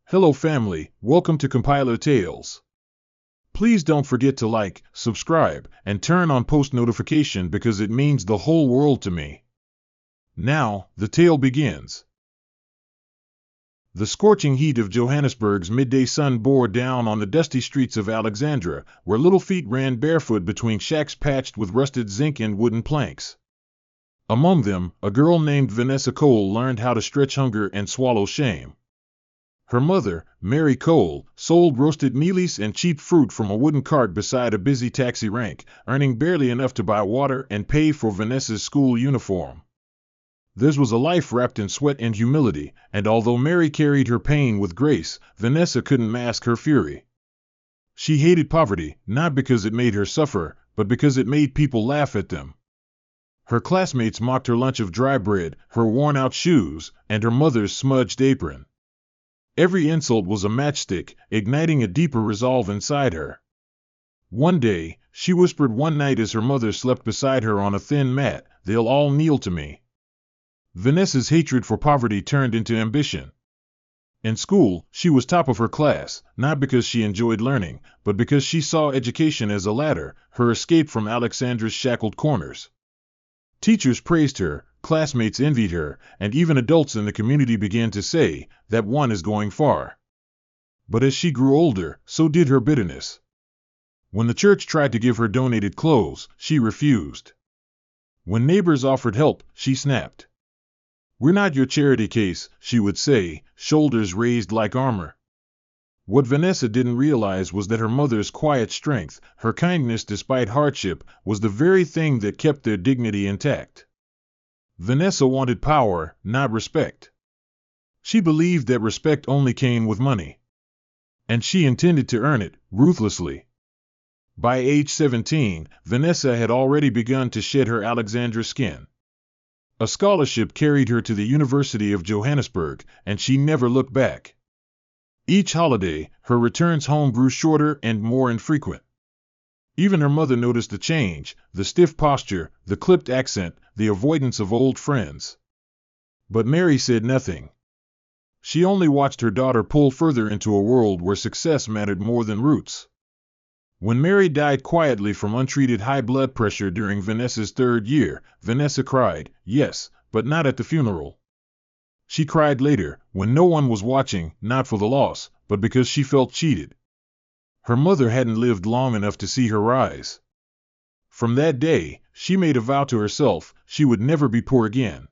Hello family, welcome to Compiler Tales. Please don't forget to like, subscribe, and turn on post notification because it means the whole world to me. Now, the tale begins. The scorching heat of Johannesburg's midday sun bore down on the dusty streets of Alexandria, where little feet ran barefoot between shacks patched with rusted zinc and wooden planks. Among them, a girl named Vanessa Cole learned how to stretch hunger and swallow shame. Her mother, Mary Cole, sold roasted mealies and cheap fruit from a wooden cart beside a busy taxi rank, earning barely enough to buy water and pay for Vanessa's school uniform. Theirs was a life wrapped in sweat and humility, and although Mary carried her pain with grace, Vanessa couldn't mask her fury. She hated poverty, not because it made her suffer, but because it made people laugh at them. Her classmates mocked her lunch of dry bread, her worn-out shoes, and her mother's smudged apron. Every insult was a matchstick, igniting a deeper resolve inside her. One day, she whispered one night as her mother slept beside her on a thin mat, "They'll all kneel to me." Vanessa's hatred for poverty turned into ambition. In school, she was top of her class, not because she enjoyed learning, but because she saw education as a ladder, her escape from Alexandra's shackled corners. Teachers praised her, classmates envied her, and even adults in the community began to say, "That one is going far." But as she grew older, so did her bitterness. When the church tried to give her donated clothes, she refused. When neighbors offered help, she snapped. "We're not your charity case," she would say, shoulders raised like armor. What Vanessa didn't realize was that her mother's quiet strength, her kindness despite hardship, was the very thing that kept their dignity intact. Vanessa wanted power, not respect. She believed that respect only came with money. And she intended to earn it, ruthlessly. By age 17, Vanessa had already begun to shed her Alexandra skin. A scholarship carried her to the University of Johannesburg, and she never looked back. Each holiday, her returns home grew shorter and more infrequent. Even her mother noticed the change, the stiff posture, the clipped accent, the avoidance of old friends. But Mary said nothing. She only watched her daughter pull further into a world where success mattered more than roots. When Mary died quietly from untreated high blood pressure during Vanessa's third year, Vanessa cried, yes, but not at the funeral. She cried later, when no one was watching, not for the loss, but because she felt cheated. Her mother hadn't lived long enough to see her rise. From that day, she made a vow to herself, she would never be poor again.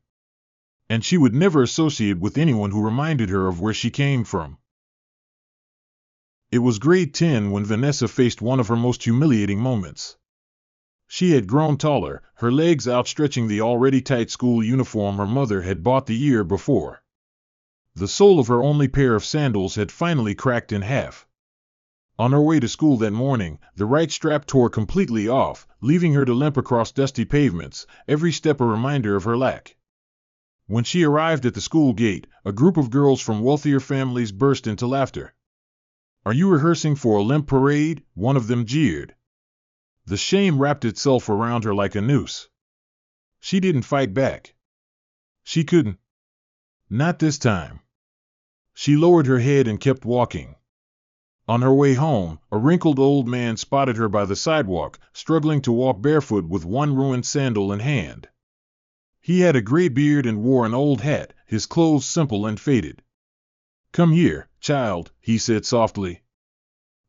And she would never associate with anyone who reminded her of where she came from. It was grade 10 when Vanessa faced one of her most humiliating moments. She had grown taller, her legs outstretching the already tight school uniform her mother had bought the year before. The sole of her only pair of sandals had finally cracked in half. On her way to school that morning, the right strap tore completely off, leaving her to limp across dusty pavements, every step a reminder of her lack. When she arrived at the school gate, a group of girls from wealthier families burst into laughter. "Are you rehearsing for a limp parade?" one of them jeered. The shame wrapped itself around her like a noose. She didn't fight back. She couldn't. Not this time. She lowered her head and kept walking. On her way home, a wrinkled old man spotted her by the sidewalk, struggling to walk barefoot with one ruined sandal in hand. He had a gray beard and wore an old hat, his clothes simple and faded. "Come here, child," he said softly.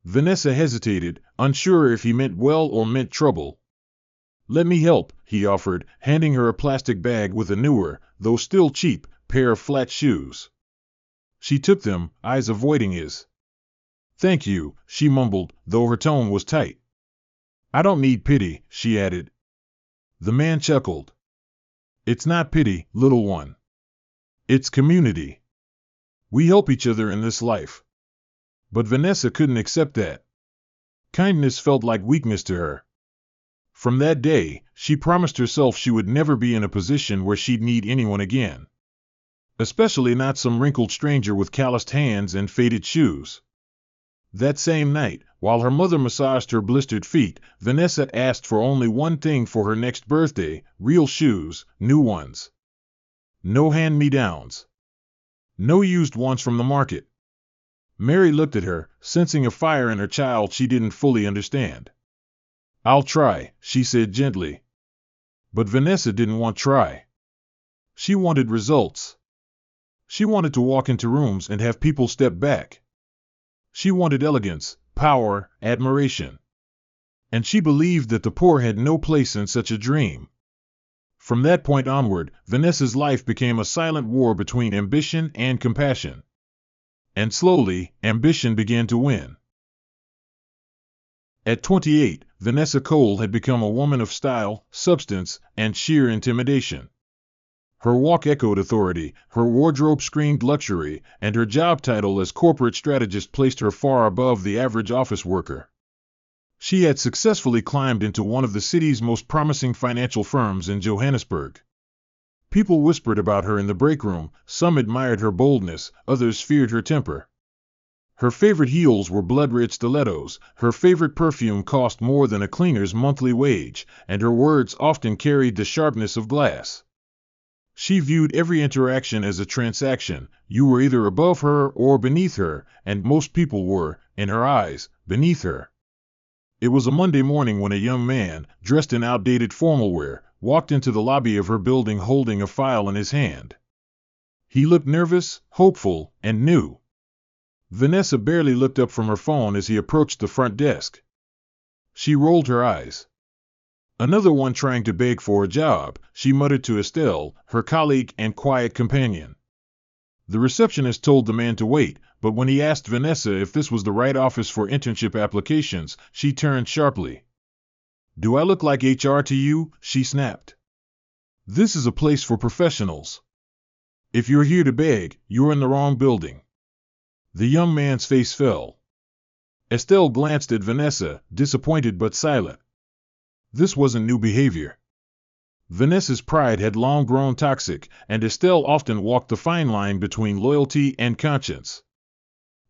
Vanessa hesitated, unsure if he meant well or meant trouble. "Let me help," he offered, handing her a plastic bag with a newer, though still cheap, pair of flat shoes. She took them, eyes avoiding his. "Thank you," she mumbled, though her tone was tight. "I don't need pity," she added. The man chuckled. "It's not pity, little one. It's community. We help each other in this life." But Vanessa couldn't accept that. Kindness felt like weakness to her. From that day, she promised herself she would never be in a position where she'd need anyone again. Especially not some wrinkled stranger with calloused hands and faded shoes. That same night, while her mother massaged her blistered feet, Vanessa asked for only one thing for her next birthday: real shoes, new ones. No hand-me-downs. No used ones from the market. Mary looked at her, sensing a fire in her child she didn't fully understand. "I'll try," she said gently. But Vanessa didn't want try. She wanted results. She wanted to walk into rooms and have people step back. She wanted elegance, power, admiration. And she believed that the poor had no place in such a dream. From that point onward, Vanessa's life became a silent war between ambition and compassion. And slowly, ambition began to win. At 28, Vanessa Cole had become a woman of style, substance, and sheer intimidation. Her walk echoed authority, her wardrobe screamed luxury, and her job title as corporate strategist placed her far above the average office worker. She had successfully climbed into one of the city's most promising financial firms in Johannesburg. People whispered about her in the break room, some admired her boldness, others feared her temper. Her favorite heels were blood-red stilettos, her favorite perfume cost more than a cleaner's monthly wage, and her words often carried the sharpness of glass. She viewed every interaction as a transaction. You were either above her or beneath her, and most people were, in her eyes, beneath her. It was a Monday morning when a young man, dressed in outdated formal wear, walked into the lobby of her building holding a file in his hand. He looked nervous, hopeful, and new. Vanessa barely looked up from her phone as he approached the front desk. She rolled her eyes. "Another one trying to beg for a job," she muttered to Estelle, her colleague and quiet companion. The receptionist told the man to wait, but when he asked Vanessa if this was the right office for internship applications, she turned sharply. "Do I look like HR to you?" she snapped. "This is a place for professionals. If you're here to beg, you're in the wrong building." The young man's face fell. Estelle glanced at Vanessa, disappointed but silent. This wasn't new behavior. Vanessa's pride had long grown toxic, and Estelle often walked the fine line between loyalty and conscience.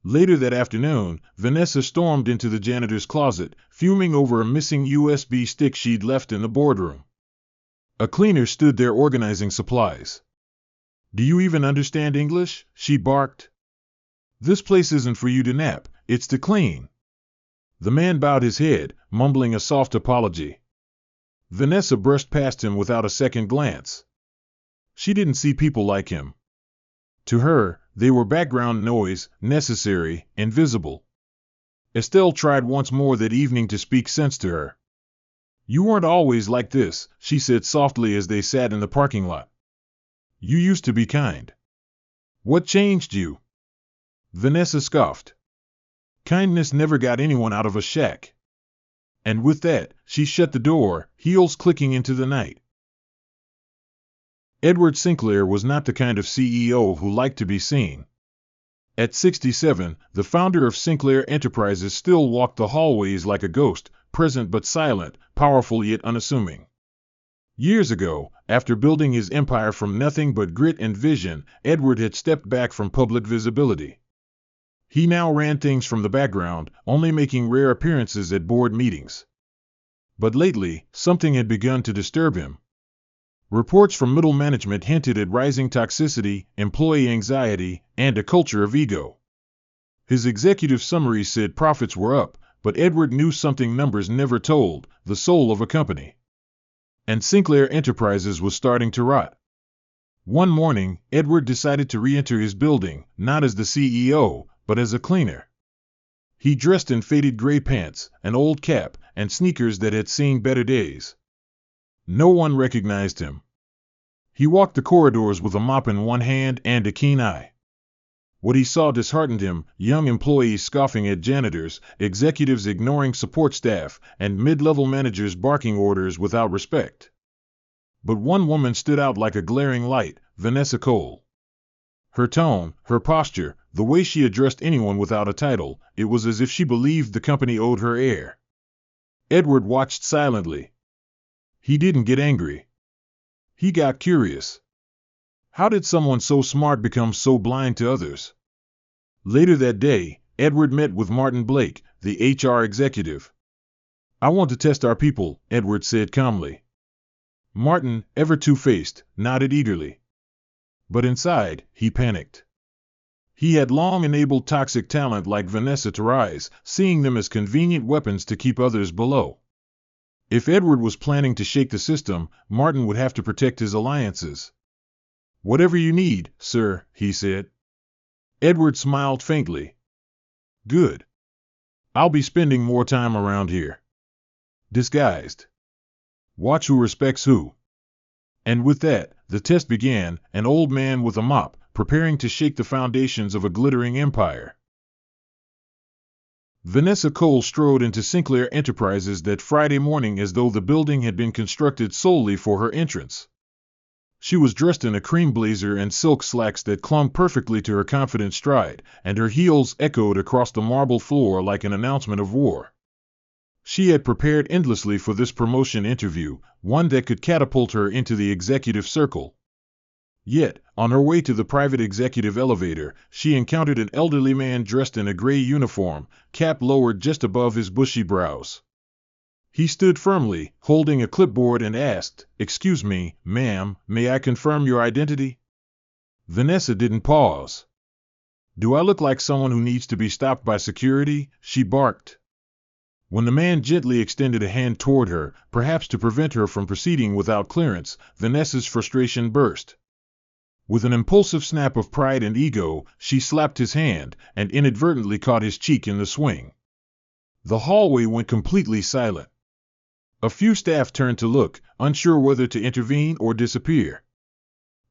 Later that afternoon, Vanessa stormed into the janitor's closet, fuming over a missing USB stick she'd left in the boardroom. A cleaner stood there organizing supplies. "Do you even understand English?" she barked. "This place isn't for you to nap, it's to clean." The man bowed his head, mumbling a soft apology. Vanessa brushed past him without a second glance. She didn't see people like him. To her, they were background noise, necessary, invisible. Estelle tried once more that evening to speak sense to her. "You weren't always like this," she said softly as they sat in the parking lot. "You used to be kind. What changed you?" Vanessa scoffed. "Kindness never got anyone out of a shack." And with that, she shut the door, heels clicking into the night. Edward Sinclair was not the kind of CEO who liked to be seen. At 67, the founder of Sinclair Enterprises still walked the hallways like a ghost, present but silent, powerful yet unassuming. Years ago, after building his empire from nothing but grit and vision, Edward had stepped back from public visibility. He now ran things from the background, only making rare appearances at board meetings. But lately, something had begun to disturb him. Reports from middle management hinted at rising toxicity, employee anxiety, and a culture of ego. His executive summaries said profits were up, but Edward knew something numbers never told: the soul of a company. And Sinclair Enterprises was starting to rot. One morning, Edward decided to re-enter his building, not as the CEO, but as a cleaner. He dressed in faded gray pants, an old cap, and sneakers that had seen better days. No one recognized him. He walked the corridors with a mop in one hand and a keen eye. What he saw disheartened him: young employees scoffing at janitors, executives ignoring support staff, and mid-level managers barking orders without respect. But one woman stood out like a glaring light: Vanessa Cole. Her tone, her posture, the way she addressed anyone without a title, it was as if she believed the company owed her air. Edward watched silently. He didn't get angry. He got curious. How did someone so smart become so blind to others? Later that day, Edward met with Martin Blake, the HR executive. "I want to test our people," Edward said calmly. Martin, ever two-faced, nodded eagerly. But inside, he panicked. He had long enabled toxic talent like Vanessa to rise, seeing them as convenient weapons to keep others below. If Edward was planning to shake the system, Martin would have to protect his alliances. "Whatever you need, sir," he said. Edward smiled faintly. "Good. I'll be spending more time around here. Disguised. Watch who respects who." And with that, the test began, an old man with a mop, preparing to shake the foundations of a glittering empire. Vanessa Cole strode into Sinclair Enterprises that Friday morning as though the building had been constructed solely for her entrance. She was dressed in a cream blazer and silk slacks that clung perfectly to her confident stride, and her heels echoed across the marble floor like an announcement of war. She had prepared endlessly for this promotion interview, one that could catapult her into the executive circle. Yet, on her way to the private executive elevator, she encountered an elderly man dressed in a gray uniform, cap lowered just above his bushy brows. He stood firmly, holding a clipboard, and asked, "Excuse me, ma'am, may I confirm your identity?" Vanessa didn't pause. "Do I look like someone who needs to be stopped by security?" she barked. When the man gently extended a hand toward her, perhaps to prevent her from proceeding without clearance, Vanessa's frustration burst. With an impulsive snap of pride and ego, she slapped his hand and inadvertently caught his cheek in the swing. The hallway went completely silent. A few staff turned to look, unsure whether to intervene or disappear.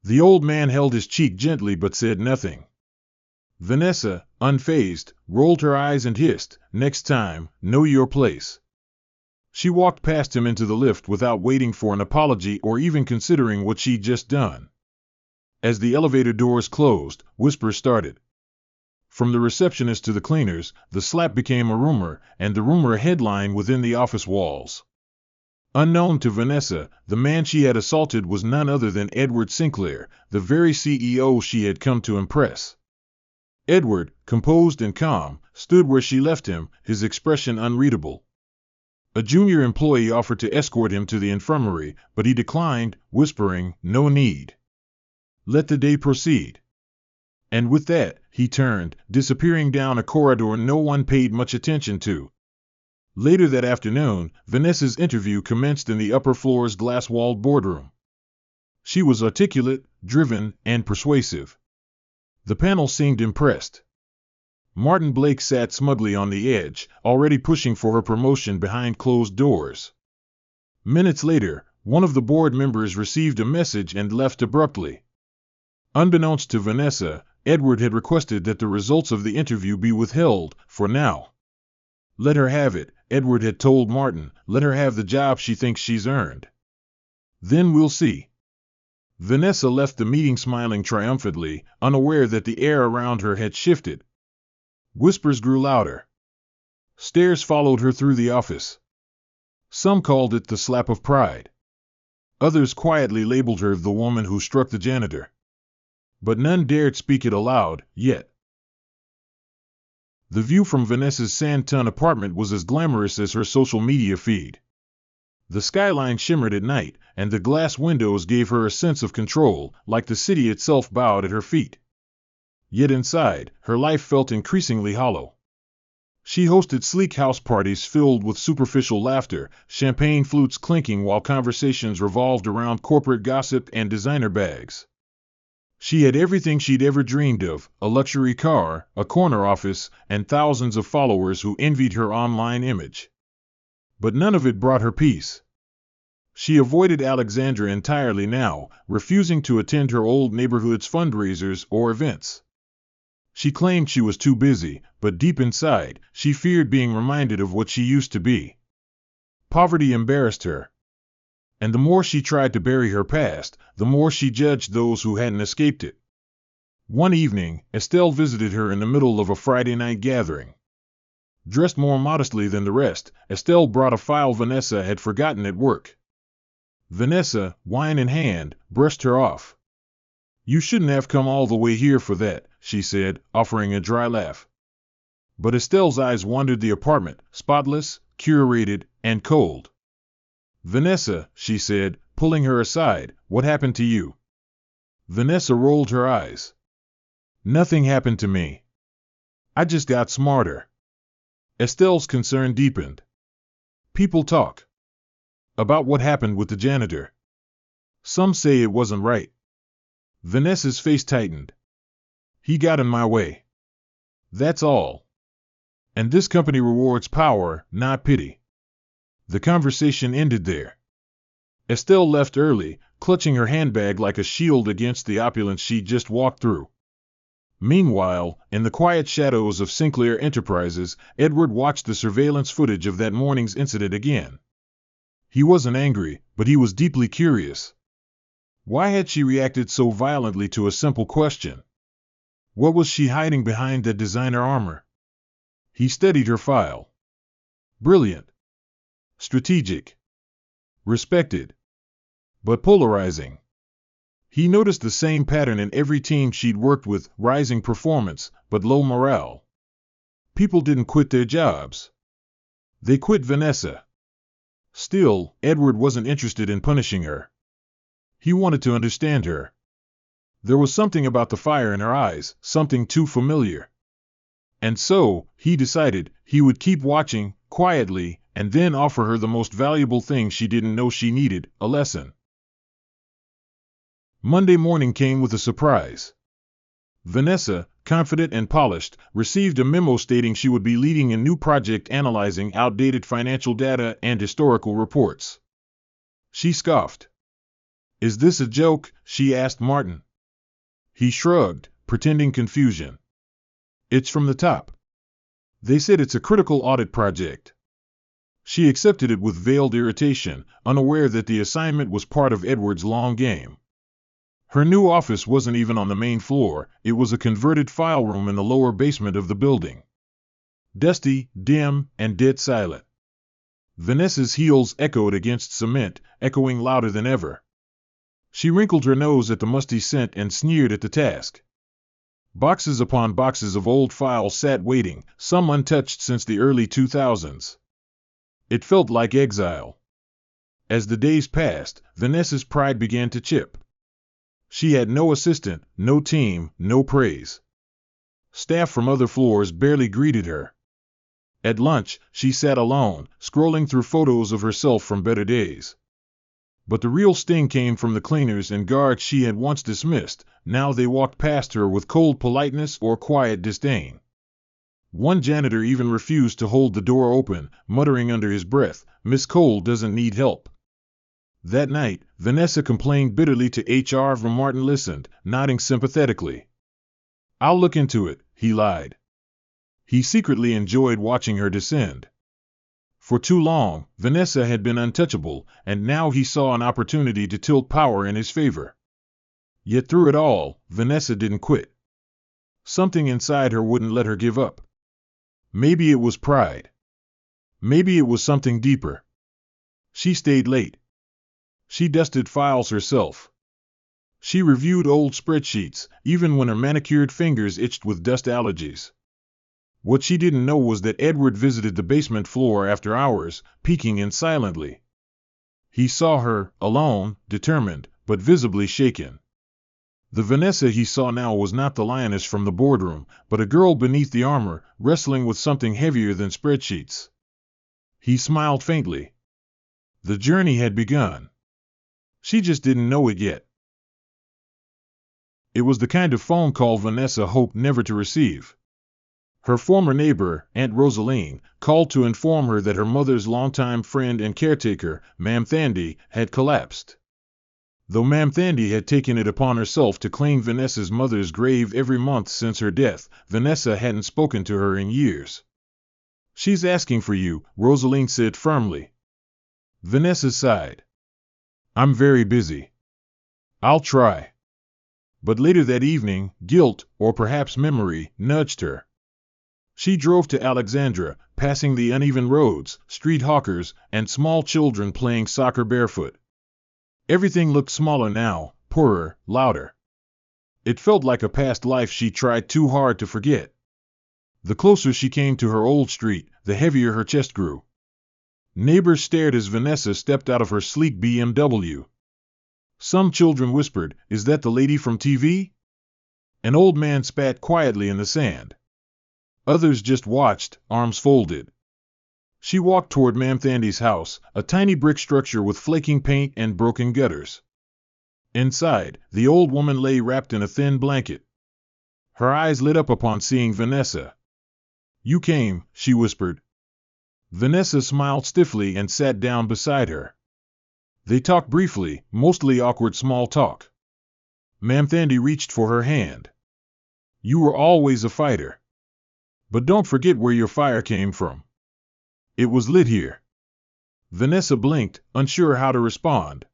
The old man held his cheek gently but said nothing. Vanessa, unfazed, rolled her eyes and hissed, "Next time, know your place." She walked past him into the lift without waiting for an apology or even considering what she'd just done. As the elevator doors closed, whispers started. From the receptionist to the cleaners, the slap became a rumor, and the rumor a headline within the office walls. Unknown to Vanessa, the man she had assaulted was none other than Edward Sinclair, the very CEO she had come to impress. Edward, composed and calm, stood where she left him, his expression unreadable. A junior employee offered to escort him to the infirmary, but he declined, whispering, "No need. Let the day proceed." And with that, he turned, disappearing down a corridor no one paid much attention to. Later that afternoon, Vanessa's interview commenced in the upper floor's glass-walled boardroom. She was articulate, driven, and persuasive. The panel seemed impressed. Martin Blake sat smugly on the edge, already pushing for her promotion behind closed doors. Minutes later, one of the board members received a message and left abruptly. Unbeknownst to Vanessa, Edward had requested that the results of the interview be withheld, for now. "Let her have it," Edward had told Martin, "let her have the job she thinks she's earned. Then we'll see." Vanessa left the meeting smiling triumphantly, unaware that the air around her had shifted. Whispers grew louder. Stares followed her through the office. Some called it the slap of pride. Others quietly labeled her the woman who struck the janitor. But none dared speak it aloud, yet. The view from Vanessa's Sandton apartment was as glamorous as her social media feed. The skyline shimmered at night, and the glass windows gave her a sense of control, like the city itself bowed at her feet. Yet inside, her life felt increasingly hollow. She hosted sleek house parties filled with superficial laughter, champagne flutes clinking while conversations revolved around corporate gossip and designer bags. She had everything she'd ever dreamed of, a luxury car, a corner office, and thousands of followers who envied her online image. But none of it brought her peace. She avoided Alexandra entirely now, refusing to attend her old neighborhood's fundraisers or events. She claimed she was too busy, but deep inside, she feared being reminded of what she used to be. Poverty embarrassed her. And the more she tried to bury her past, the more she judged those who hadn't escaped it. One evening, Estelle visited her in the middle of a Friday night gathering. Dressed more modestly than the rest, Estelle brought a file Vanessa had forgotten at work. Vanessa, wine in hand, brushed her off. "You shouldn't have come all the way here for that," she said, offering a dry laugh. But Estelle's eyes wandered the apartment, spotless, curated, and cold. "Vanessa," she said, pulling her aside, "what happened to you?" Vanessa rolled her eyes. Nothing happened to me. I just got smarter. Estelle's concern deepened. People talk about what happened with the janitor. Some say it wasn't right. Vanessa's face tightened. He got in my way. That's all. And this company rewards power, not pity. The conversation ended there. Estelle left early, clutching her handbag like a shield against the opulence she'd just walked through. Meanwhile, in the quiet shadows of Sinclair Enterprises, Edward watched the surveillance footage of that morning's incident again. He wasn't angry, but he was deeply curious. Why had she reacted so violently to a simple question? What was she hiding behind that designer armor? He studied her file. Brilliant. Strategic. Respected. But polarizing. He noticed the same pattern in every team she'd worked with: rising performance, but low morale. People didn't quit their jobs. They quit Vanessa. Still, Edward wasn't interested in punishing her. He wanted to understand her. There was something about the fire in her eyes, something too familiar. And so, he decided, he would keep watching, quietly, and then offer her the most valuable thing she didn't know she needed: a lesson. Monday morning came with a surprise. Vanessa, confident and polished, received a memo stating she would be leading a new project analyzing outdated financial data and historical reports. She scoffed. "Is this a joke?" she asked Martin. He shrugged, pretending confusion. "It's from the top. They said it's a critical audit project." She accepted it with veiled irritation, unaware that the assignment was part of Edward's long game. Her new office wasn't even on the main floor, it was a converted file room in the lower basement of the building. Dusty, dim, and dead silent. Vanessa's heels echoed against cement, echoing louder than ever. She wrinkled her nose at the musty scent and sneered at the task. Boxes upon boxes of old files sat waiting, some untouched since the early 2000s. It felt like exile. As the days passed, Vanessa's pride began to chip. She had no assistant, no team, no praise. Staff from other floors barely greeted her. At lunch, she sat alone, scrolling through photos of herself from better days. But the real sting came from the cleaners and guards she had once dismissed. Now they walked past her with cold politeness or quiet disdain. One janitor even refused to hold the door open, muttering under his breath, "Miss Cole doesn't need help." That night, Vanessa complained bitterly to HR. Martin listened, nodding sympathetically. "I'll look into it," he lied. He secretly enjoyed watching her descend. For too long, Vanessa had been untouchable, and now he saw an opportunity to tilt power in his favor. Yet through it all, Vanessa didn't quit. Something inside her wouldn't let her give up. Maybe it was pride. Maybe it was something deeper. She stayed late. She dusted files herself. She reviewed old spreadsheets, even when her manicured fingers itched with dust allergies. What she didn't know was that Edward visited the basement floor after hours, peeking in silently. He saw her, alone, determined, but visibly shaken. The Vanessa he saw now was not the lioness from the boardroom, but a girl beneath the armor, wrestling with something heavier than spreadsheets. He smiled faintly. The journey had begun. She just didn't know it yet. It was the kind of phone call Vanessa hoped never to receive. Her former neighbor, Aunt Rosaline, called to inform her that her mother's longtime friend and caretaker, Ma'am Thandy, had collapsed. Though Ma'am Thandy had taken it upon herself to clean Vanessa's mother's grave every month since her death, Vanessa hadn't spoken to her in years. "She's asking for you," Rosaline said firmly. Vanessa sighed. "I'm very busy. I'll try." But later that evening, guilt, or perhaps memory, nudged her. She drove to Alexandra, passing the uneven roads, street hawkers, and small children playing soccer barefoot. Everything looked smaller now, poorer, louder. It felt like a past life she tried too hard to forget. The closer she came to her old street, the heavier her chest grew. Neighbors stared as Vanessa stepped out of her sleek BMW. Some children whispered, "Is that the lady from TV?" An old man spat quietly in the sand. Others just watched, arms folded. She walked toward Ma'am Thandy's house, a tiny brick structure with flaking paint and broken gutters. Inside, the old woman lay wrapped in a thin blanket. Her eyes lit up upon seeing Vanessa. "You came," she whispered. Vanessa smiled stiffly and sat down beside her. They talked briefly, mostly awkward small talk. Ma'am Thandy reached for her hand. "You were always a fighter. But don't forget where your fire came from. It was lit here." Vanessa blinked, unsure how to respond.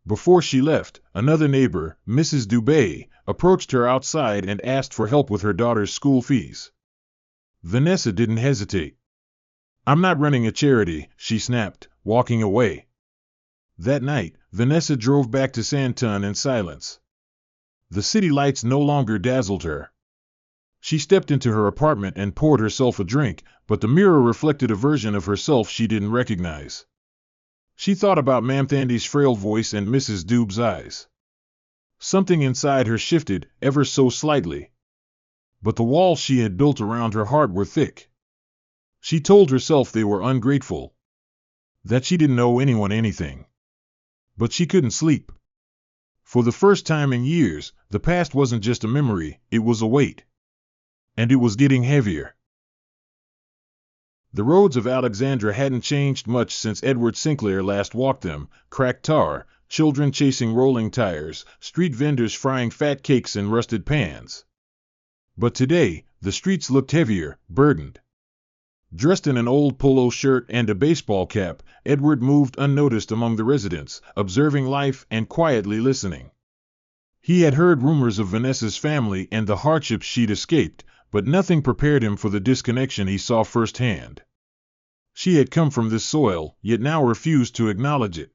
Before she left, another neighbor, Mrs. Dubé, approached her outside and asked for help with her daughter's school fees. Vanessa didn't hesitate. "I'm not running a charity," she snapped, walking away. That night, Vanessa drove back to Santon in silence. The city lights no longer dazzled her. She stepped into her apartment and poured herself a drink, but the mirror reflected a version of herself she didn't recognize. She thought about Ma'am Thandy's frail voice and Mrs. Dube's eyes. Something inside her shifted, ever so slightly. But the walls she had built around her heart were thick. She told herself they were ungrateful. That she didn't owe anyone anything. But she couldn't sleep. For the first time in years, the past wasn't just a memory, it was a weight. And it was getting heavier. The roads of Alexandria hadn't changed much since Edward Sinclair last walked them: cracked tar, children chasing rolling tires, street vendors frying fat cakes in rusted pans. But today, the streets looked heavier, burdened. Dressed in an old polo shirt and a baseball cap, Edward moved unnoticed among the residents, observing life and quietly listening. He had heard rumors of Vanessa's family and the hardships she'd escaped, but nothing prepared him for the disconnection he saw firsthand. She had come from this soil, yet now refused to acknowledge it.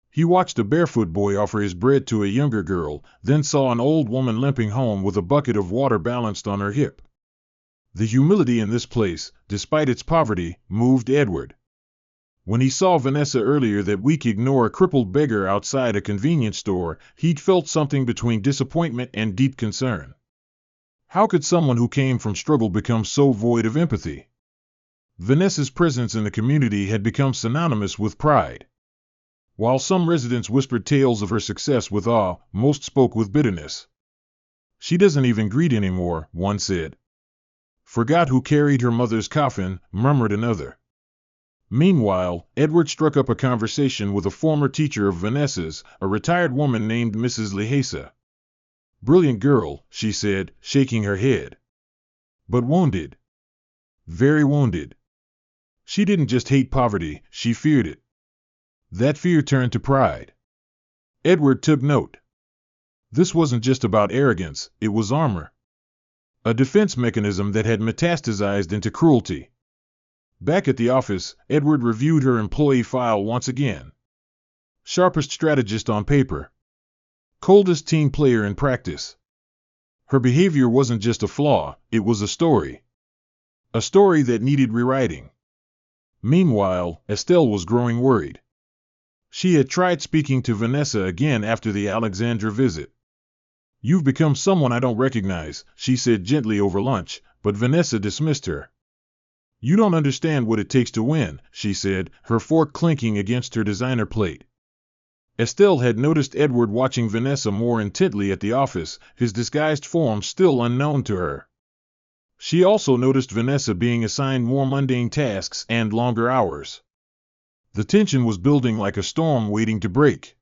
He watched a barefoot boy offer his bread to a younger girl, then saw an old woman limping home with a bucket of water balanced on her hip. The humility in this place, despite its poverty, moved Edward. When he saw Vanessa earlier that week ignore a crippled beggar outside a convenience store, he'd felt something between disappointment and deep concern. How could someone who came from struggle become so void of empathy? Vanessa's presence in the community had become synonymous with pride. While some residents whispered tales of her success with awe, most spoke with bitterness. "She doesn't even greet anymore," one said. "Forgot who carried her mother's coffin," murmured another. Meanwhile, Edward struck up a conversation with a former teacher of Vanessa's, a retired woman named Mrs. Lehasa. "Brilliant girl," she said, shaking her head. "But wounded. Very wounded. She didn't just hate poverty, she feared it. That fear turned to pride." Edward took note. This wasn't just about arrogance, it was armor. A defense mechanism that had metastasized into cruelty. Back at the office, Edward reviewed her employee file once again. Sharpest strategist on paper. Coldest team player in practice. Her behavior wasn't just a flaw, it was a story. A story that needed rewriting. Meanwhile, Estelle was growing worried. She had tried speaking to Vanessa again after the Alexandra visit. "You've become someone I don't recognize," she said gently over lunch, but Vanessa dismissed her. "You don't understand what it takes to win," she said, her fork clinking against her designer plate. Estelle had noticed Edward watching Vanessa more intently at the office, his disguised form still unknown to her. She also noticed Vanessa being assigned more mundane tasks and longer hours. The tension was building like a storm waiting to break.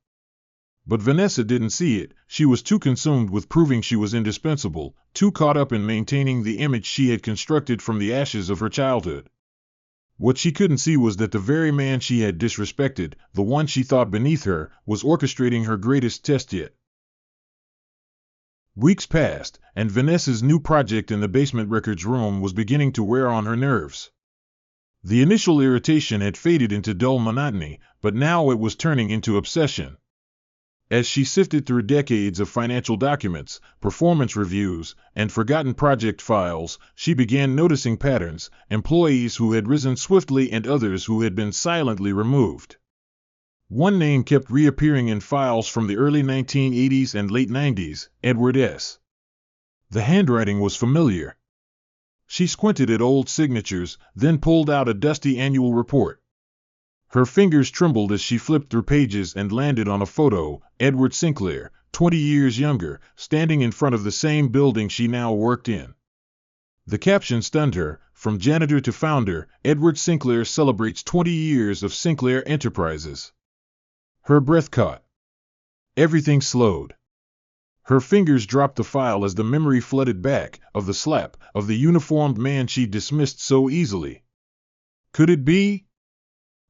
But Vanessa didn't see it. She was too consumed with proving she was indispensable, too caught up in maintaining the image she had constructed from the ashes of her childhood. What she couldn't see was that the very man she had disrespected, the one she thought beneath her, was orchestrating her greatest test yet. Weeks passed, and Vanessa's new project in the basement records room was beginning to wear on her nerves. The initial irritation had faded into dull monotony, but now it was turning into obsession. As she sifted through decades of financial documents, performance reviews, and forgotten project files, she began noticing patterns: employees who had risen swiftly and others who had been silently removed. One name kept reappearing in files from the early 1980s and late 90s: Edward S. The handwriting was familiar. She squinted at old signatures, then pulled out a dusty annual report. Her fingers trembled as she flipped through pages and landed on a photo: Edward Sinclair, 20 years younger, standing in front of the same building she now worked in. The caption stunned her: "From janitor to founder, Edward Sinclair celebrates 20 years of Sinclair Enterprises." Her breath caught. Everything slowed. Her fingers dropped the file as the memory flooded back, of the slap, of the uniformed man she dismissed so easily. Could it be?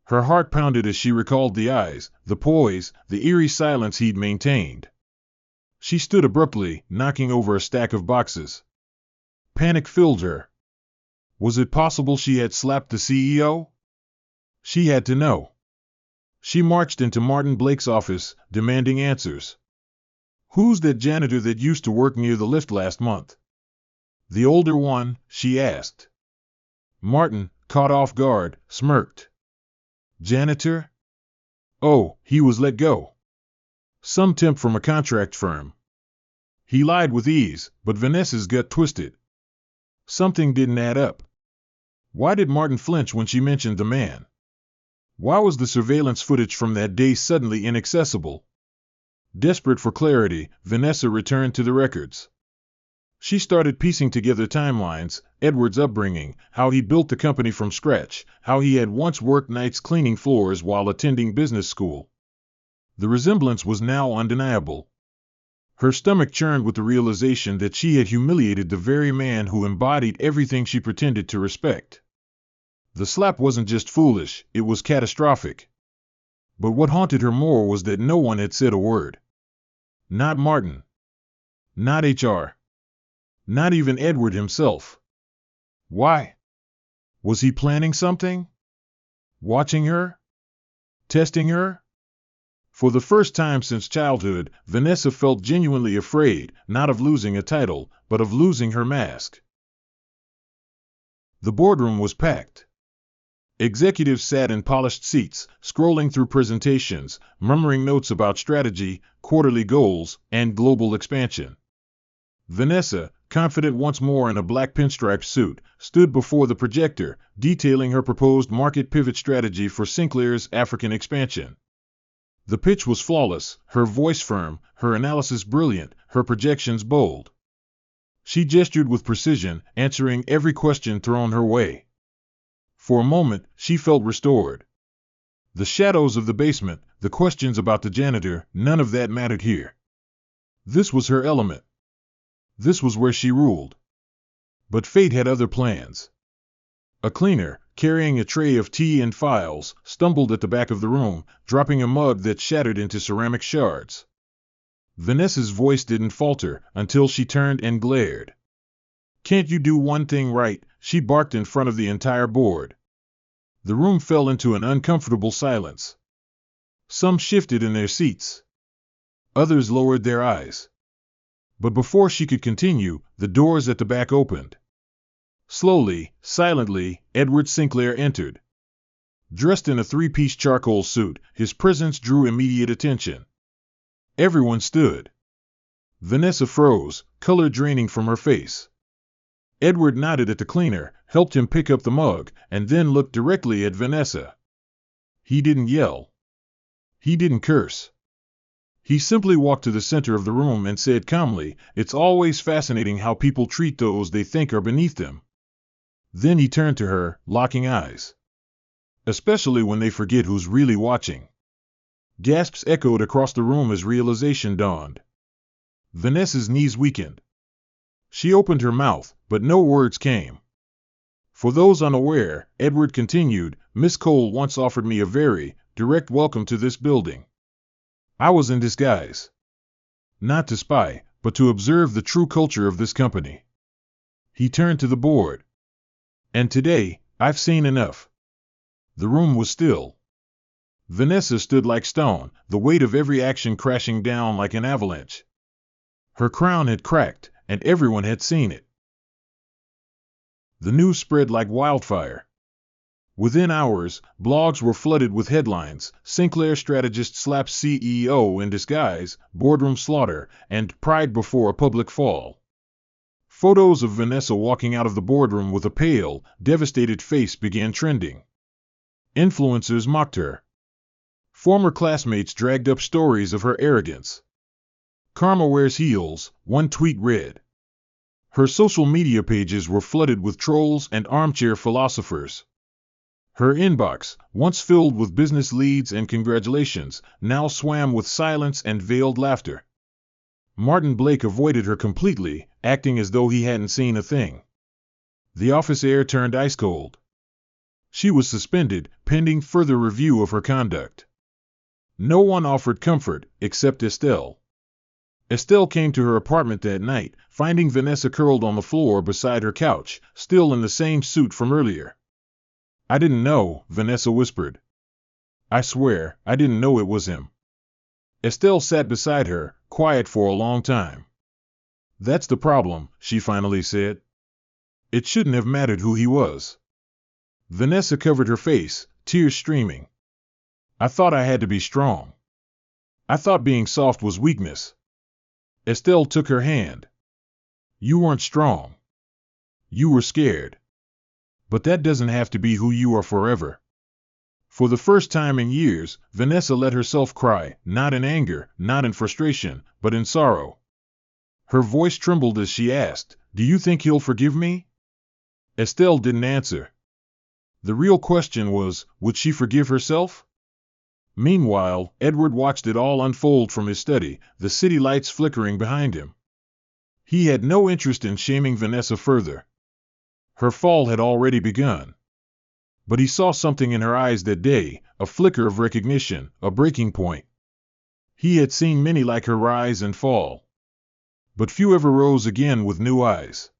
Her heart pounded as she recalled the eyes, the poise, the eerie silence he'd maintained. She stood abruptly, knocking over a stack of boxes. Panic filled her. Was it possible she had slapped the CEO? She had to know. She marched into Martin Blake's office, demanding answers. "Who's that janitor that used to work near the lift last month?" "The older one?" she asked. Martin, caught off guard, smirked. "Janitor? Oh, he was let go. Some temp from a contract firm." He lied with ease, but Vanessa's gut twisted. Something didn't add up. Why did Martin flinch when she mentioned the man? Why was the surveillance footage from that day suddenly inaccessible? Desperate for clarity, Vanessa returned to the records. She started piecing together timelines: Edward's upbringing, how he built the company from scratch, how he had once worked nights cleaning floors while attending business school. The resemblance was now undeniable. Her stomach churned with the realization that she had humiliated the very man who embodied everything she pretended to respect. The slap wasn't just foolish, it was catastrophic. But what haunted her more was that no one had said a word. Not Martin. Not HR. Not even Edward himself. Why? Was he planning something? Watching her? Testing her? For the first time since childhood, Vanessa felt genuinely afraid, not of losing a title, but of losing her mask. The boardroom was packed. Executives sat in polished seats, scrolling through presentations, murmuring notes about strategy, quarterly goals, and global expansion. Vanessa, confident once more in a black pinstripe suit, stood before the projector, detailing her proposed market pivot strategy for Sinclair's African expansion. The pitch was flawless, her voice firm, her analysis brilliant, her projections bold. She gestured with precision, answering every question thrown her way. For a moment, she felt restored. The shadows of the basement, the questions about the janitor, none of that mattered here. This was her element. This was where she ruled. But fate had other plans. A cleaner, carrying a tray of tea and files, stumbled at the back of the room, dropping a mug that shattered into ceramic shards. Vanessa's voice didn't falter until she turned and glared. "Can't you do one thing right?" she barked in front of the entire board. The room fell into an uncomfortable silence. Some shifted in their seats. Others lowered their eyes. But before she could continue, the doors at the back opened. Slowly, silently, Edward Sinclair entered. Dressed in a three-piece charcoal suit, his presence drew immediate attention. Everyone stood. Vanessa froze, color draining from her face. Edward nodded at the cleaner, helped him pick up the mug, and then looked directly at Vanessa. He didn't yell. He didn't curse. He simply walked to the center of the room and said calmly, "It's always fascinating how people treat those they think are beneath them." Then he turned to her, locking eyes. Especially when they forget who's really watching. Gasps echoed across the room as realization dawned. Vanessa's knees weakened. She opened her mouth, but no words came. For those unaware, Edward continued, "Miss Cole once offered me a very direct welcome to this building. I was in disguise. Not to spy, but to observe the true culture of this company." He turned to the board. "And today, I've seen enough." The room was still. Vanessa stood like stone, the weight of every action crashing down like an avalanche. Her crown had cracked, and everyone had seen it. The news spread like wildfire. Within hours, blogs were flooded with headlines: "Sinclair strategist slaps CEO in disguise," "Boardroom slaughter," and "Pride before a public fall." Photos of Vanessa walking out of the boardroom with a pale, devastated face began trending. Influencers mocked her. Former classmates dragged up stories of her arrogance. "Karma wears heels," one tweet read. Her social media pages were flooded with trolls and armchair philosophers. Her inbox, once filled with business leads and congratulations, now swam with silence and veiled laughter. Martin Blake avoided her completely, acting as though he hadn't seen a thing. The office air turned ice cold. She was suspended, pending further review of her conduct. No one offered comfort, except Estelle. Estelle came to her apartment that night, finding Vanessa curled on the floor beside her couch, still in the same suit from earlier. "I didn't know," Vanessa whispered. "I swear, I didn't know it was him." Estelle sat beside her, quiet for a long time. "That's the problem," she finally said. "It shouldn't have mattered who he was." Vanessa covered her face, tears streaming. "I thought I had to be strong. I thought being soft was weakness." Estelle took her hand. "You weren't strong. You were scared. But that doesn't have to be who you are forever." For the first time in years, Vanessa let herself cry, not in anger, not in frustration, but in sorrow. Her voice trembled as she asked, "Do you think he'll forgive me?" Estelle didn't answer. The real question was, would she forgive herself? Meanwhile, Edward watched it all unfold from his study, the city lights flickering behind him. He had no interest in shaming Vanessa further. Her fall had already begun. But he saw something in her eyes that day, a flicker of recognition, a breaking point. He had seen many like her rise and fall. But few ever rose again with new eyes.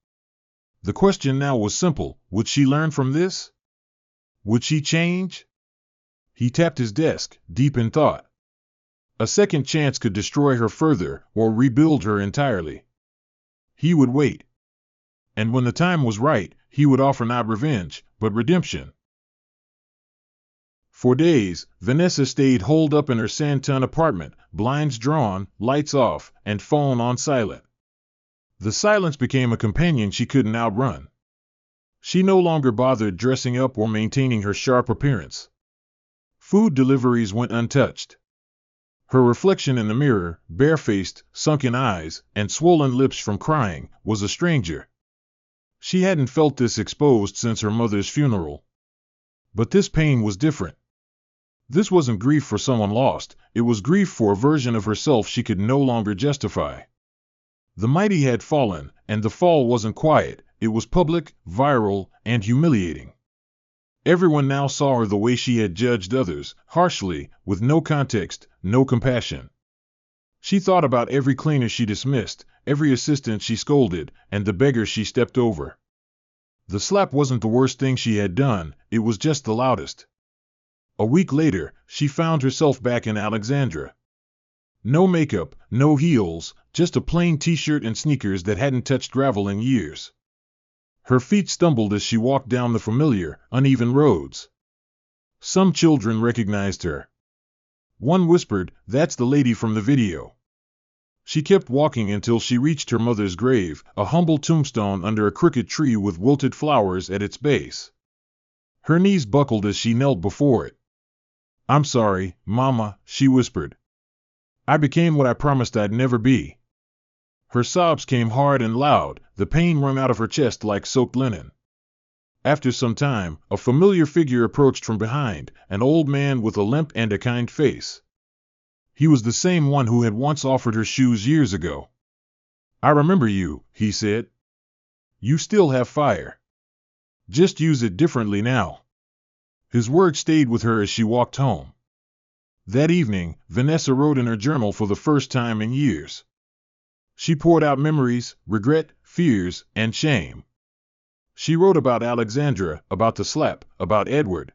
The question now was simple: would she learn from this? Would she change? He tapped his desk, deep in thought. A second chance could destroy her further, or rebuild her entirely. He would wait. And when the time was right, he would offer not revenge, but redemption. For days, Vanessa stayed holed up in her Santon apartment, blinds drawn, lights off, and phone on silent. The silence became a companion she couldn't outrun. She no longer bothered dressing up or maintaining her sharp appearance. Food deliveries went untouched. Her reflection in the mirror, barefaced, sunken eyes, and swollen lips from crying, was a stranger. She hadn't felt this exposed since her mother's funeral. But this pain was different. This wasn't grief for someone lost, it was grief for a version of herself she could no longer justify. The mighty had fallen, and the fall wasn't quiet, it was public, viral, and humiliating. Everyone now saw her the way she had judged others, harshly, with no context, no compassion. She thought about every cleaner she dismissed, every assistant she scolded, and the beggar she stepped over. The slap wasn't the worst thing she had done, it was just the loudest. A week later, she found herself back in Alexandra. No makeup, no heels, just a plain t-shirt and sneakers that hadn't touched gravel in years. Her feet stumbled as she walked down the familiar, uneven roads. Some children recognized her. One whispered, "That's the lady from the video." She kept walking until she reached her mother's grave, a humble tombstone under a crooked tree with wilted flowers at its base. Her knees buckled as she knelt before it. "I'm sorry, Mama," she whispered. "I became what I promised I'd never be." Her sobs came hard and loud, the pain wrung out of her chest like soaked linen. After some time, a familiar figure approached from behind, an old man with a limp and a kind face. He was the same one who had once offered her shoes years ago. "I remember you," he said. "You still have fire. Just use it differently now." His words stayed with her as she walked home. That evening, Vanessa wrote in her journal for the first time in years. She poured out memories, regret, fears, and shame. She wrote about Alexandra, about the slap, about Edward.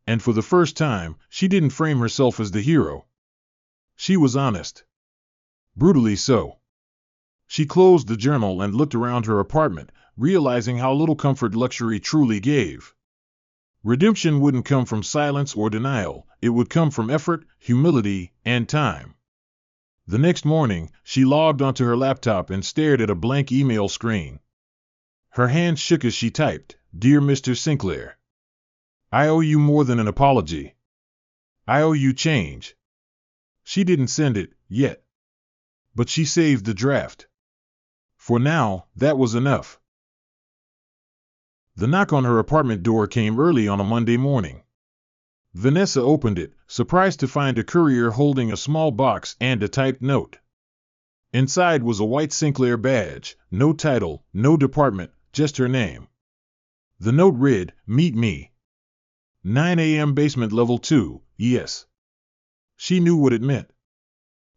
And for the first time, she didn't frame herself as the hero. She was honest. Brutally so. She closed the journal and looked around her apartment, realizing how little comfort luxury truly gave. Redemption wouldn't come from silence or denial, it would come from effort, humility, and time. The next morning, she logged onto her laptop and stared at a blank email screen. Her hands shook as she typed, "Dear Mr. Sinclair, I owe you more than an apology. I owe you change." She didn't send it, yet. But she saved the draft. For now, that was enough. The knock on her apartment door came early on a Monday morning. Vanessa opened it, surprised to find a courier holding a small box and a typed note. Inside was a white Sinclair badge, no title, no department, just her name. The note read, "Meet me. 9 a.m. basement level 2, yes." She knew what it meant.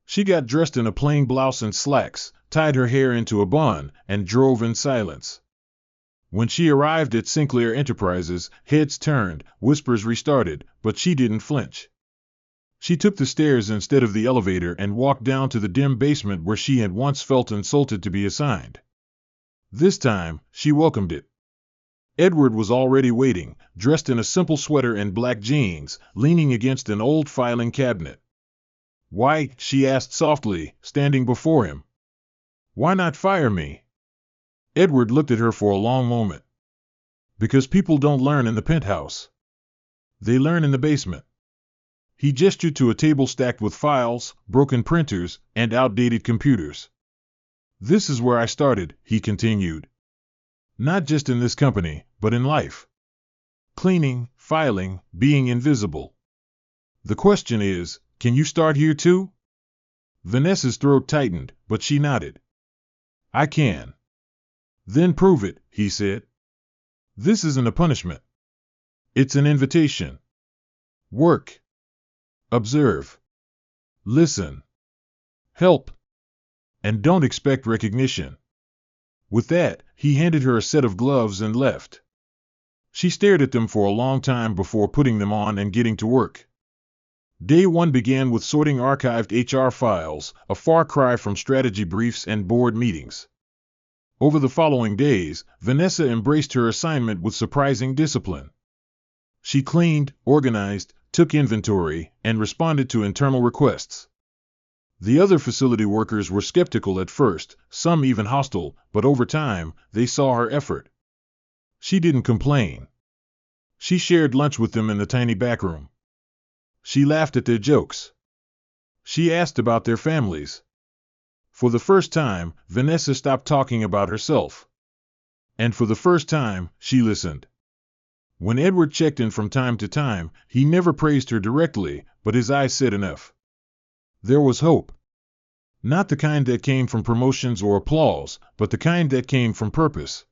She got dressed in a plain blouse and slacks, tied her hair into a bun, and drove in silence. When she arrived at Sinclair Enterprises, heads turned, whispers restarted, but she didn't flinch. She took the stairs instead of the elevator and walked down to the dim basement where she had once felt insulted to be assigned. This time, she welcomed it. Edward was already waiting, dressed in a simple sweater and black jeans, leaning against an old filing cabinet. "Why," she asked softly, standing before him. "Why not fire me?" Edward looked at her for a long moment. "Because people don't learn in the penthouse. They learn in the basement." He gestured to a table stacked with files, broken printers, and outdated computers. "This is where I started," he continued. "Not just in this company, but in life. Cleaning, filing, being invisible. The question is, can you start here too?" Vanessa's throat tightened, but she nodded. "I can." "Then prove it," he said. "This isn't a punishment. It's an invitation. Work. Observe. Listen. Help. And don't expect recognition." With that, he handed her a set of gloves and left. She stared at them for a long time before putting them on and getting to work. Day one began with sorting archived HR files, a far cry from strategy briefs and board meetings. Over the following days, Vanessa embraced her assignment with surprising discipline. She cleaned, organized, took inventory, and responded to internal requests. The other facility workers were skeptical at first, some even hostile, but over time, they saw her effort. She didn't complain. She shared lunch with them in the tiny back room. She laughed at their jokes. She asked about their families. For the first time, Vanessa stopped talking about herself. And for the first time, she listened. When Edward checked in from time to time, he never praised her directly, but his eyes said enough. There was hope. Not the kind that came from promotions or applause, but the kind that came from purpose.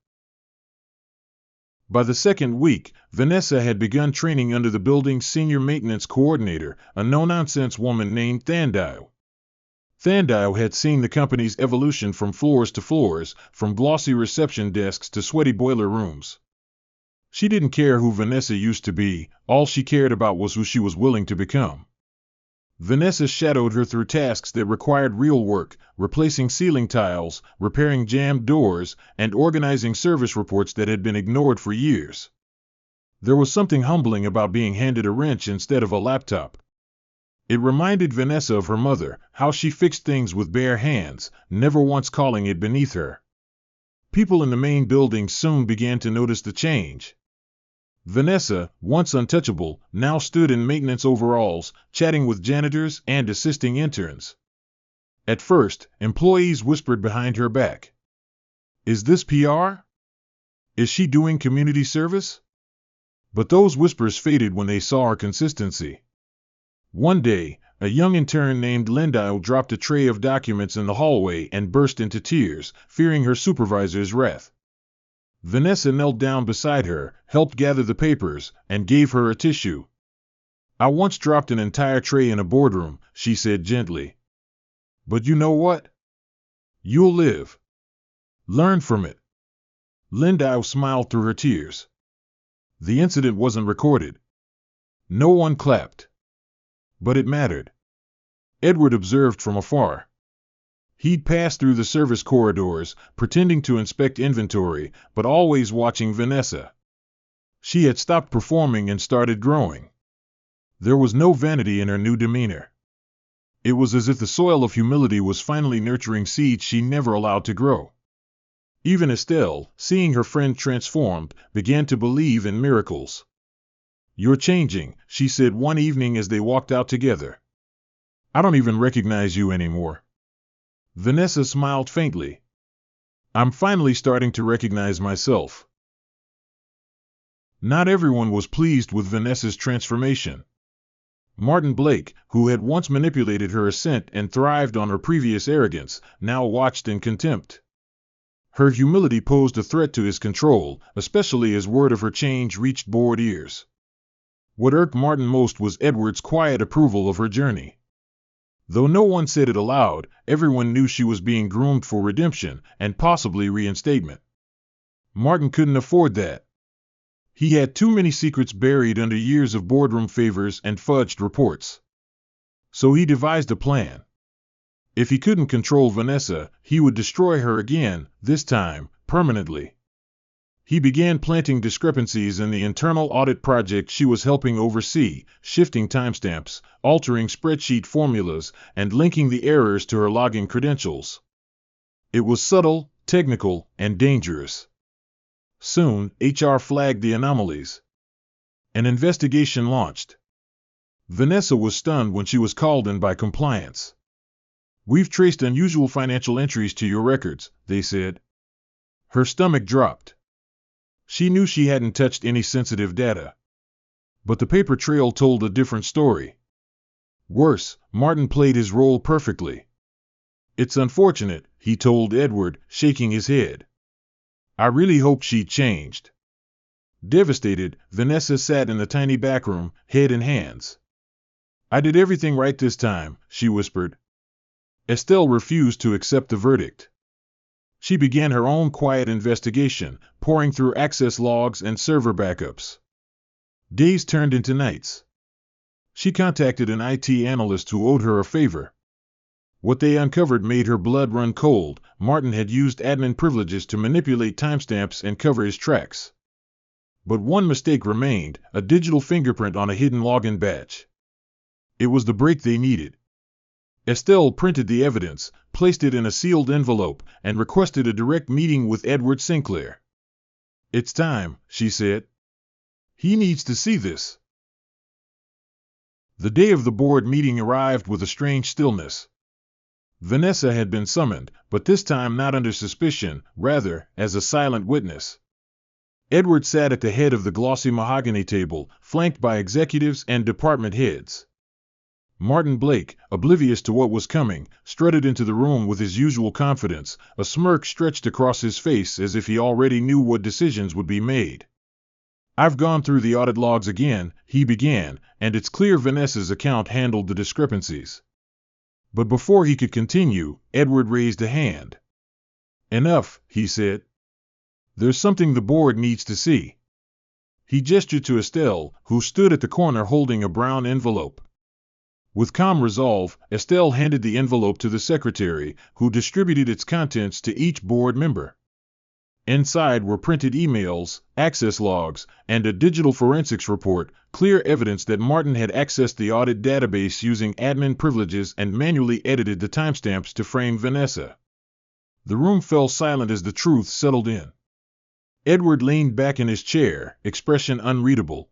By the second week, Vanessa had begun training under the building's senior maintenance coordinator, a no-nonsense woman named Thandile. Thandile had seen the company's evolution from floors to floors, from glossy reception desks to sweaty boiler rooms. She didn't care who Vanessa used to be, all she cared about was who she was willing to become. Vanessa shadowed her through tasks that required real work, replacing ceiling tiles, repairing jammed doors, and organizing service reports that had been ignored for years. There was something humbling about being handed a wrench instead of a laptop. It reminded Vanessa of her mother, how she fixed things with bare hands, never once calling it beneath her. People in the main building soon began to notice the change. Vanessa, once untouchable, now stood in maintenance overalls, chatting with janitors and assisting interns. At first, employees whispered behind her back. "Is this PR? Is she doing community service?" But those whispers faded when they saw her consistency. One day, a young intern named Linda dropped a tray of documents in the hallway and burst into tears, fearing her supervisor's wrath. Vanessa knelt down beside her, helped gather the papers, and gave her a tissue. "I once dropped an entire tray in a boardroom," she said gently. "But you know what? You'll live. Learn from it." Linda smiled through her tears. The incident wasn't recorded. No one clapped. But it mattered. Edward observed from afar. He'd passed through the service corridors, pretending to inspect inventory, but always watching Vanessa. She had stopped performing and started growing. There was no vanity in her new demeanor. It was as if the soil of humility was finally nurturing seeds she never allowed to grow. Even Estelle, seeing her friend transformed, began to believe in miracles. "You're changing," she said one evening as they walked out together. "I don't even recognize you anymore." Vanessa smiled faintly. "I'm finally starting to recognize myself." Not everyone was pleased with Vanessa's transformation. Martin Blake, who had once manipulated her assent and thrived on her previous arrogance, now watched in contempt. Her humility posed a threat to his control, especially as word of her change reached bored ears. What irked Martin most was Edward's quiet approval of her journey. Though no one said it aloud, everyone knew she was being groomed for redemption and possibly reinstatement. Martin couldn't afford that. He had too many secrets buried under years of boardroom favors and fudged reports. So he devised a plan. If he couldn't control Vanessa, he would destroy her again, this time, permanently. He began planting discrepancies in the internal audit project she was helping oversee, shifting timestamps, altering spreadsheet formulas, and linking the errors to her login credentials. It was subtle, technical, and dangerous. Soon, HR flagged the anomalies. An investigation launched. Vanessa was stunned when she was called in by compliance. "We've traced unusual financial entries to your records," they said. Her stomach dropped. She knew she hadn't touched any sensitive data. But the paper trail told a different story. Worse, Martin played his role perfectly. "It's unfortunate," he told Edward, shaking his head. "I really hoped she'd changed." Devastated, Vanessa sat in the tiny back room, head in hands. "I did everything right this time," she whispered. Estelle refused to accept the verdict. She began her own quiet investigation, poring through access logs and server backups. Days turned into nights. She contacted an IT analyst who owed her a favor. What they uncovered made her blood run cold. Martin had used admin privileges to manipulate timestamps and cover his tracks. But one mistake remained, a digital fingerprint on a hidden login badge. It was the break they needed. Estelle printed the evidence, placed it in a sealed envelope, and requested a direct meeting with Edward Sinclair. "It's time," she said. "He needs to see this." The day of the board meeting arrived with a strange stillness. Vanessa had been summoned, but this time not under suspicion, rather, as a silent witness. Edward sat at the head of the glossy mahogany table, flanked by executives and department heads. Martin Blake, oblivious to what was coming, strutted into the room with his usual confidence, a smirk stretched across his face as if he already knew what decisions would be made. "I've gone through the audit logs again," he began, "and it's clear Vanessa's account handled the discrepancies." But before he could continue, Edward raised a hand. "Enough," he said. "There's something the board needs to see." He gestured to Estelle, who stood at the corner holding a brown envelope. With calm resolve, Estelle handed the envelope to the secretary, who distributed its contents to each board member. Inside were printed emails, access logs, and a digital forensics report, clear evidence that Martin had accessed the audit database using admin privileges and manually edited the timestamps to frame Vanessa. The room fell silent as the truth settled in. Edward leaned back in his chair, expression unreadable.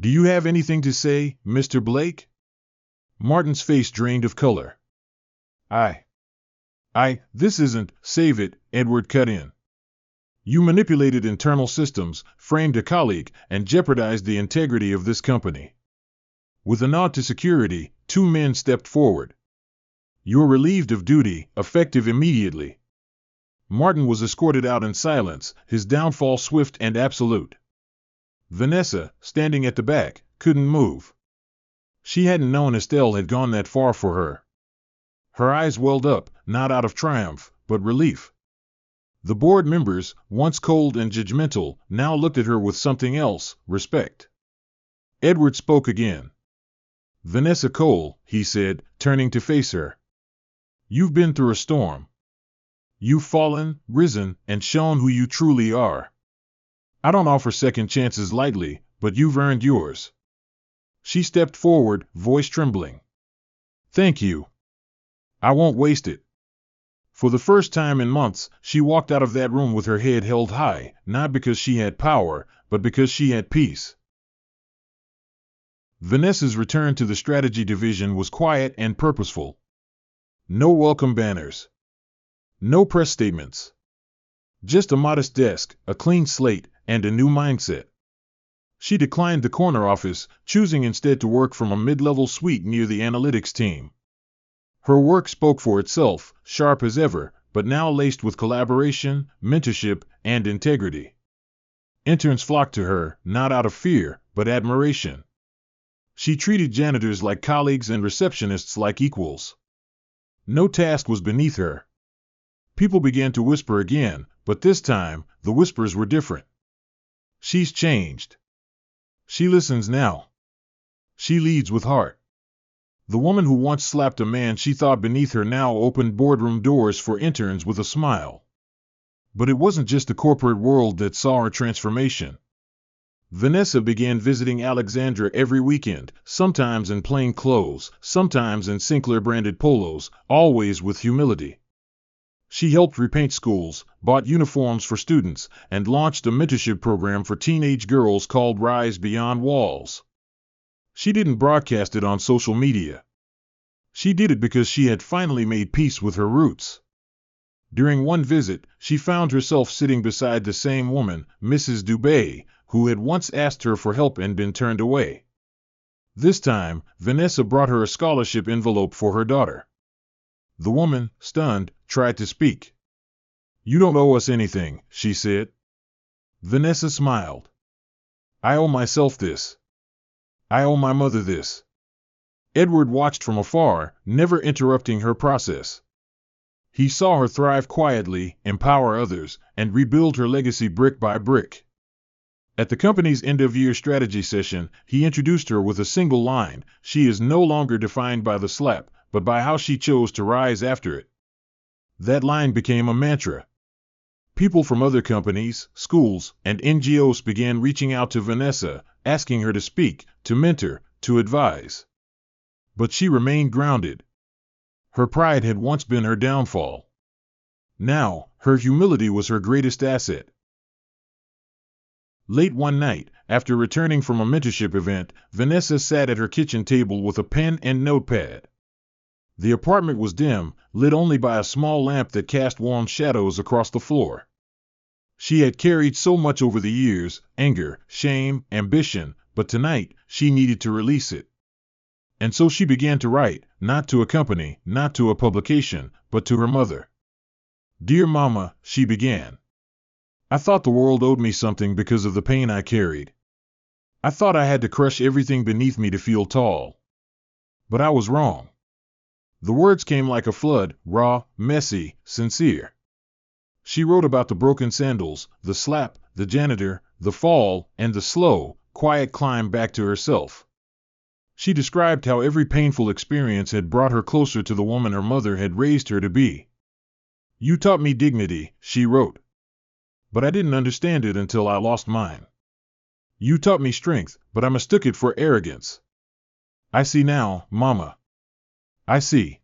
"Do you have anything to say, Mr. Blake?" Martin's face drained of color. This isn't, save it," Edward cut in. "You manipulated internal systems, framed a colleague, and jeopardized the integrity of this company." With a nod to security, two men stepped forward. "You're relieved of duty, effective immediately." Martin was escorted out in silence, his downfall swift and absolute. Vanessa, standing at the back, couldn't move. She hadn't known Estelle had gone that far for her. Her eyes welled up, not out of triumph, but relief. The board members, once cold and judgmental, now looked at her with something else, respect. Edward spoke again. "Vanessa Cole," he said, turning to face her. "You've been through a storm. You've fallen, risen, and shown who you truly are. I don't offer second chances lightly, but you've earned yours." She stepped forward, voice trembling. Thank you. I won't waste it. For the first time in months, she walked out of that room with her head held high, not because she had power, but because she had peace. Vanessa's return to the strategy division was quiet and purposeful. No welcome banners. No press statements. Just a modest desk, a clean slate, and a new mindset. She declined the corner office, choosing instead to work from a mid-level suite near the analytics team. Her work spoke for itself, sharp as ever, but now laced with collaboration, mentorship, and integrity. Interns flocked to her, not out of fear, but admiration. She treated janitors like colleagues and receptionists like equals. No task was beneath her. People began to whisper again, but this time, the whispers were different. She's changed. She listens now. She leads with heart. The woman who once slapped a man she thought beneath her now opened boardroom doors for interns with a smile. But it wasn't just the corporate world that saw her transformation. Vanessa began visiting Alexandra every weekend, sometimes in plain clothes, sometimes in Sinclair-branded polos, always with humility. She helped repaint schools, bought uniforms for students, and launched a mentorship program for teenage girls called Rise Beyond Walls. She didn't broadcast it on social media. She did it because she had finally made peace with her roots. During one visit, she found herself sitting beside the same woman, Mrs. Dubé, who had once asked her for help and been turned away. This time, Vanessa brought her a scholarship envelope for her daughter. The woman, stunned, tried to speak. "You don't owe us anything," she said. Vanessa smiled. "I owe myself this. I owe my mother this." Edward watched from afar, never interrupting her process. He saw her thrive quietly, empower others, and rebuild her legacy brick by brick. At the company's end-of-year strategy session, he introduced her with a single line: "She is no longer defined by the slap, but by how she chose to rise after it." That line became a mantra. People from other companies, schools, and NGOs began reaching out to Vanessa, asking her to speak, to mentor, to advise. But she remained grounded. Her pride had once been her downfall. Now, her humility was her greatest asset. Late one night, after returning from a mentorship event, Vanessa sat at her kitchen table with a pen and notepad. The apartment was dim, lit only by a small lamp that cast warm shadows across the floor. She had carried so much over the years: anger, shame, ambition, but tonight, she needed to release it. And so she began to write, not to a company, not to a publication, but to her mother. "Dear Mama," she began. "I thought the world owed me something because of the pain I carried. I thought I had to crush everything beneath me to feel tall. But I was wrong." The words came like a flood, raw, messy, sincere. She wrote about the broken sandals, the slap, the janitor, the fall, and the slow, quiet climb back to herself. She described how every painful experience had brought her closer to the woman her mother had raised her to be. "You taught me dignity," she wrote. "But I didn't understand it until I lost mine. You taught me strength, but I mistook it for arrogance. I see now, Mama. I see."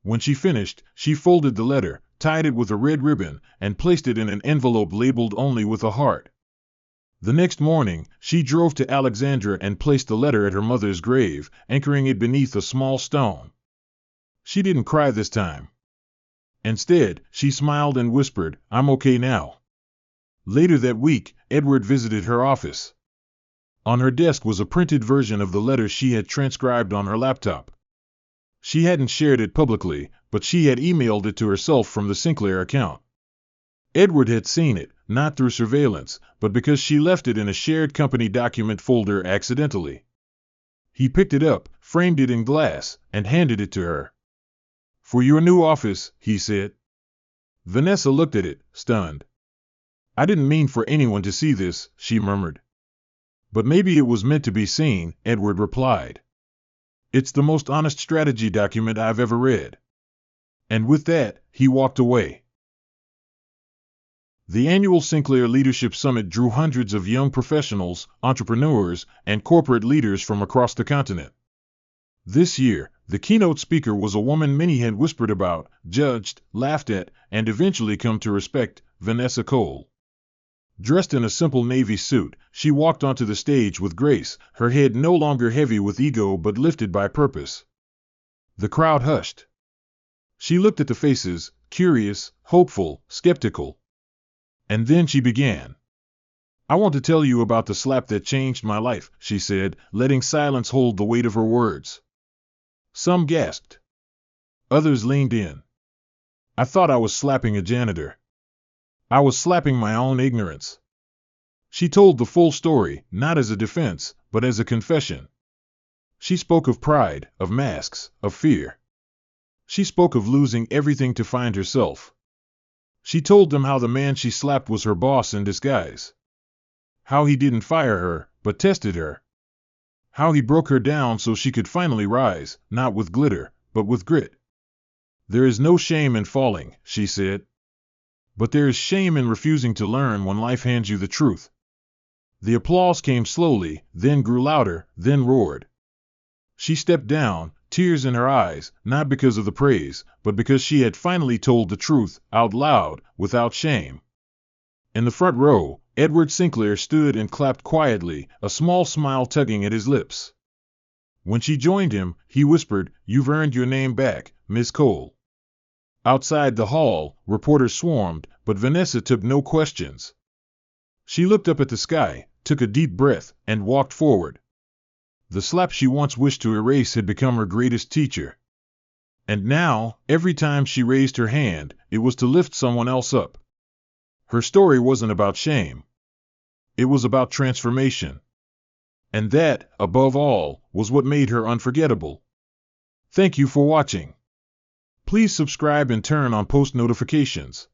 When she finished, she folded the letter, tied it with a red ribbon, and placed it in an envelope labeled only with a heart. The next morning, she drove to Alexandra and placed the letter at her mother's grave, anchoring it beneath a small stone. She didn't cry this time. Instead, she smiled and whispered, "I'm okay now." Later that week, Edward visited her office. On her desk was a printed version of the letter she had transcribed on her laptop. She hadn't shared it publicly, but she had emailed it to herself from the Sinclair account. Edward had seen it, not through surveillance, but because she left it in a shared company document folder accidentally. He picked it up, framed it in glass, and handed it to her. "For your new office," he said. Vanessa looked at it, stunned. "I didn't mean for anyone to see this," she murmured. "But maybe it was meant to be seen," Edward replied. "It's the most honest strategy document I've ever read." And with that, he walked away. The annual Sinclair Leadership Summit drew hundreds of young professionals, entrepreneurs, and corporate leaders from across the continent. This year, The keynote speaker was a woman many had whispered about, judged, laughed at, and eventually come to respect, Vanessa Cole. Dressed in a simple navy suit, she walked onto the stage with grace, her head no longer heavy with ego but lifted by purpose. The crowd hushed. She looked at the faces, curious, hopeful, skeptical. And then she began. "I want to tell you about the slap that changed my life," she said, letting silence hold the weight of her words. Some gasped. Others leaned in. "I thought I was slapping a janitor. I was slapping my own ignorance." She told the full story, not as a defense, but as a confession. She spoke of pride, of masks, of fear. She spoke of losing everything to find herself. She told them how the man she slapped was her boss in disguise. How he didn't fire her, but tested her. How he broke her down so she could finally rise, not with glitter, but with grit. "There is no shame in falling," she said. "But there is shame in refusing to learn when life hands you the truth." The applause came slowly, then grew louder, then roared. She stepped down, tears in her eyes, not because of the praise, but because she had finally told the truth, out loud, without shame. In the front row, Edward Sinclair stood and clapped quietly, a small smile tugging at his lips. When she joined him, he whispered, "You've earned your name back, Miss Cole." Outside the hall, reporters swarmed, but Vanessa took no questions. She looked up at the sky, took a deep breath, and walked forward. The slap she once wished to erase had become her greatest teacher. And now, every time she raised her hand, it was to lift someone else up. Her story wasn't about shame. It was about transformation. And that, above all, was what made her unforgettable. Thank you for watching. Please subscribe and turn on post notifications.